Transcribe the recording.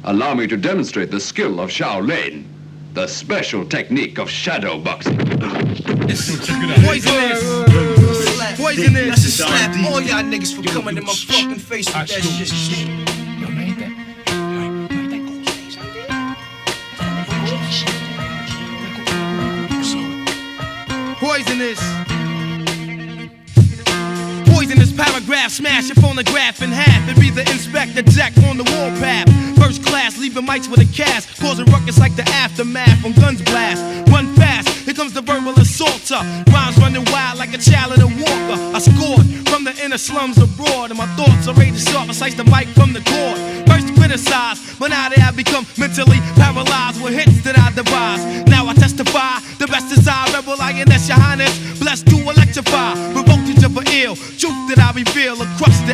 Allow me to demonstrate the skill of Shaolin, the special technique of shadow boxing. Poisonous. Poisonous. That's a slap all y'all niggas for coming in my fucking face with that shit. Poisonous. Poisonous paragraph, smash your phonograph in half and be the Inspector Jack on the warpath. First class, leaving mics with a cast, causing ruckus like the aftermath when guns blast. Run fast, here comes the verbal assaulter. Rhymes running wild like a child in a walker. I scored from the inner slums abroad, and my thoughts are ready to sharp. I slice the mic from the cord. First criticized, but now they have become mentally paralyzed with hits that I devise. Now I testify, the best is I, rebel INS, your highness, blessed to electrify. The voltage of an ill, truth that I reveal across the